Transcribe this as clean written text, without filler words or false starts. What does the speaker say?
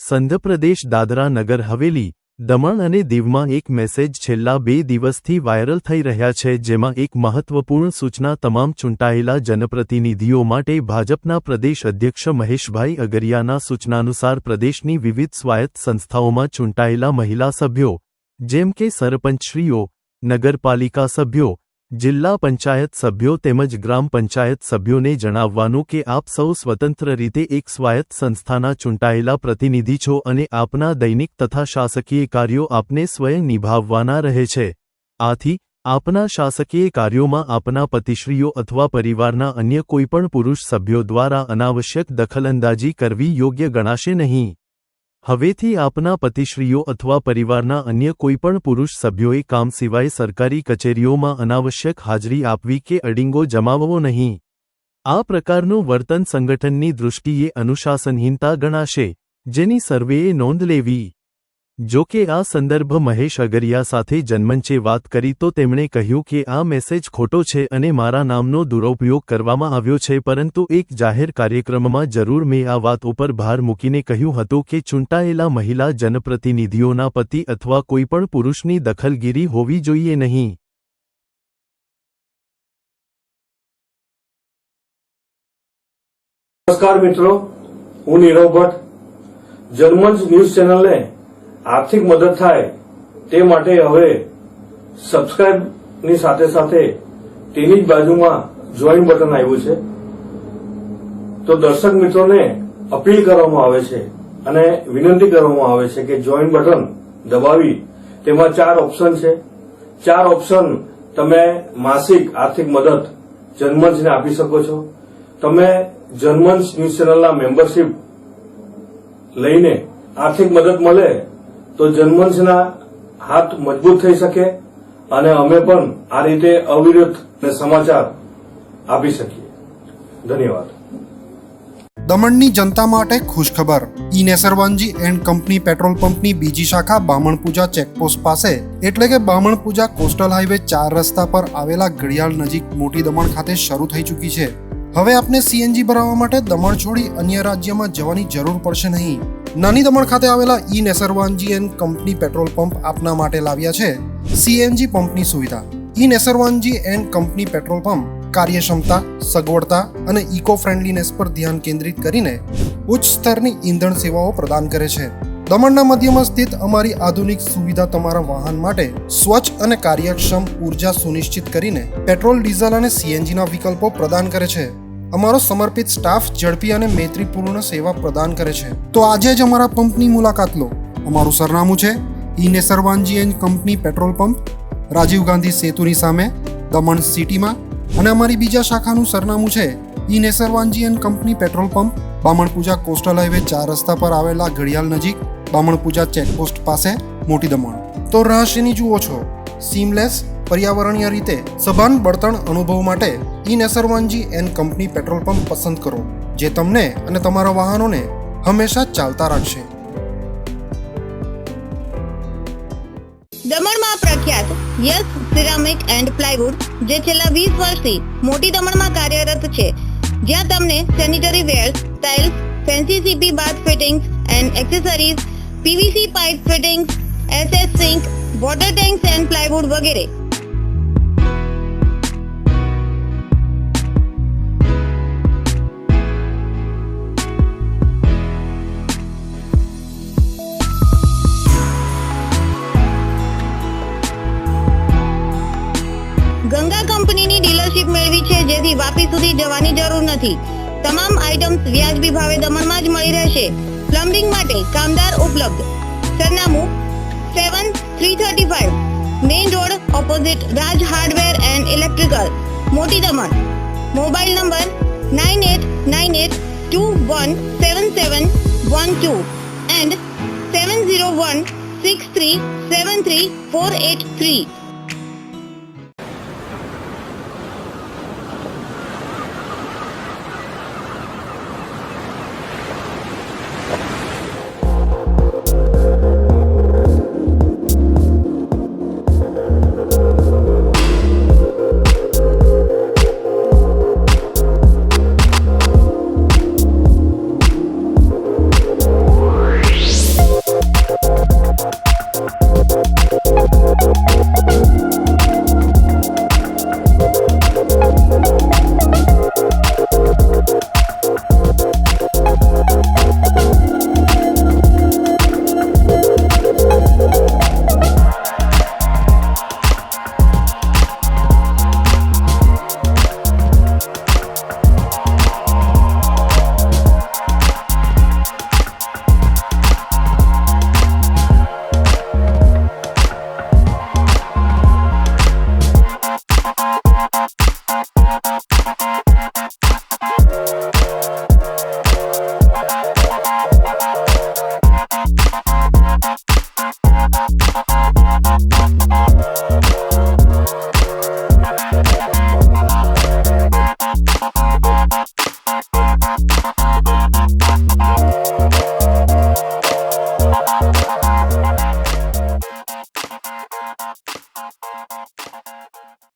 સંઘપ્રદેશ દાદરા નગર હવેલી દમણ અને દીવમાં એક મેસેજ છેલ્લા 2 દિવસથી વાયરલ થઈ રહ્યા છે, જેમાં એક મહત્વપૂર્ણ સૂચના તમામ ચૂંટાયેલા જનપ્રતિનિધિઓ માટે ભાજપના પ્રદેશ અધ્યક્ષ મહેશભાઈ અગરિયાના સૂચનાનુસાર પ્રદેશની વિવિધ સ્વાયત્ત સંસ્થાઓમાં ચૂંટાયેલા મહિલા સભ્યો જેમ કે સરપંચશ્રીઓ, નગરપાલિકા સભ્યો, જિલ્લા પંચાયત સભ્યો તેમજ ગ્રામ પંચાયત સભ્યોને જણાવવાનું કે આપ સૌ સ્વતંત્ર રીતે એક સ્વાયત્ત સંસ્થાના ચૂંટાયેલા પ્રતિનિધિ છો અને આપના દૈનિક તથા શાસકીય કાર્યો આપને સ્વયં નિભાવવાના રહે છે। આથી આપના શાસકીય કાર્યોમાં આપના પતિશ્રીઓ અથવા પરિવારના અન્ય કોઈપણ પુરુષ સભ્યો દ્વારા અનાવશ્યક દખલઅંદાજી કરવી યોગ્ય ગણાશે નહીં। હવેથી આપના પતિશ્રીઓ અથવા પરિવારના અન્ય કોઈપણ પુરુષ સભ્યોએ કામ સિવાય સરકારી કચેરીઓમાં અનાવશ્યક હાજરી આપવી કે અડિંગો જમાવવો નહીં। આ પ્રકારનું વર્તન સંગઠનની દૃષ્ટિએ અનુશાસનહીનતા ગણાશે, જેની સર્વેએ નોંધ લેવી। જો કે આ સંદર્ભ મહેશ અગરિયા સાથે જનમંચે વાત કરી તો તેમણે કહ્યું કે આ મેસેજ ખોટો છે અને મારા નામનો દુરુપયોગ કરવામાં આવ્યો છે, પરંતુ એક જાહેર કાર્યક્રમમાં જરૂર મેં આ વાત ઉપર ભાર મૂકીને કહ્યું હતું કે ચૂંટાયેલા મહિલા જનપ્રતિનિધિઓના પતિ અથવા કોઈપણ પુરુષની દખલગીરી હોવી જોઈએ નહીં। નમસ્કાર મિત્રો, હું નીરવ ભટ્ટ। જનમંચ ન્યૂઝ ચેનલને આર્થિક મદદ થાય તે માટે હવે સબસ્ક્રાઇબની સાથે સાથે તેની જ બાજુમાં જોઈન બટન આવ્યું છે, તો દર્શક મિત્રોને અપીલ કરવામાં આવે છે અને વિનંતી કરવામાં આવે છે કે જોઈન બટન દબાવી તેમાં 4 ઓપ્શન છે। 4 ઓપ્શન તમે માસિક આર્થિક મદદ જનમંચને આપી શકો છો। તમે જનમંચ ન્યૂઝ ચેનલના મેમ્બરશીપ લઈને આર્થિક મદદ મળે તો જનમંચના હાથ મજબૂત થઈ શકે અને અમે પણ આ રીતે અવિરત સમાચાર આપી શકીએ। ધન્યવાદ। દમણની જનતા માટે ખુશખબર। ઈ નેસરવાનજી એન્ડ કંપની પેટ્રોલ પંપની બીજી શાખા બામણપુજા ચેકપોસ્ટ પાસે એટલે કે બામણપુજા કોસ્ટલ હાઈવે 4 રસ્તા પર આવેલા ઘડિયાળ નજીક મોટી દમણ ખાતે શરૂ થઈ ચૂકી છે। હવે આપને સીએનજી ભરાવવા માટે દમણ છોડી અન્ય રાજ્યમાં જવાની જરૂર પડશે નહીં। નાની દમણ ખાતે આવેલા E Nesarwanji and company petrol pump આપના માટે લાવ્યા છે સીએનજી પંપની સુવિધા। E Nesarwanji and company petrol pump કાર્યક્ષમતા, સગવડતા અને ઇકો ફ્રેન્ડલીનેસ પર ધ્યાન કેન્દ્રિત કરીને ઉચ્ચ સ્તરની ઈંધણ સેવાઓ પ્રદાન કરે છે। દમણના મધ્યમાં સ્થિત અમારી આધુનિક સુવિધા તમારા વાહન માટે સ્વચ્છ અને કાર્યક્ષમ ઉર્જા સુનિશ્ચિત કરીને પેટ્રોલ, ડીઝલ અને સીએનજીના વિકલ્પો પ્રદાન કરે છે। અમારો સમર્પિત સ્ટાફ ઝડપી અને મૈત્રીપૂર્ણ સેવા પ્રદાન કરે છે। તો આજે જ અમારા પંપની મુલાકાત લો। અમારું સરનામું છે E Nesarwanji and company petrol pump, Rajiv Gandhi સેતુની સામે, દમણ સિટીમાં, અને અમારી બીજા શાખાનું સરનામું છે E Nesarwanji and company petrol pump, Bamanpuja coastal highway 4 રસ્તા પર આવેલા ઘડિયાળ નજીક, બામણપુજા ચેકપોસ્ટ પાસે, મોટી દમણ। તો રહસ્યની જુઓ છો સીમલેસ પર્યાવરણીય રીતે સભાન બળતણ અનુભવ માટે E Nesarwanji and company petrol pump પસંદ કરો, જે તમને અને તમારા વાહનોને હંમેશા ચાલતા રાખશે। દમણમાં પ્રખ્યાત યસ સિરામિક એન્ડ પ્લાયવુડ, જે છેલ્લા 20 વર્ષથી મોટી દમણમાં કાર્યરત છે, જ્યાં તમને sanitary ware, tiles, fancy CP bath fittings and accessories, PVC pipe fittings, SS sink, water tanks and plywood વગેરે। ગંગા કંપનીની ડીલરશીપ મેળવી છે, જેથી વાપી સુધી જવાની જરૂર નથી। તમામ આઇટમ્સ વ્યાજબી ભાવે દમણમાં જ મળી રહેશે। પ્લમ્બિંગ માટે કામદાર ઉપલબ્ધ। સરનામું 7335 main road opposite Raj hardware and electrical, મોટી દમણ। Mobile number 9898217712 and 7016373483।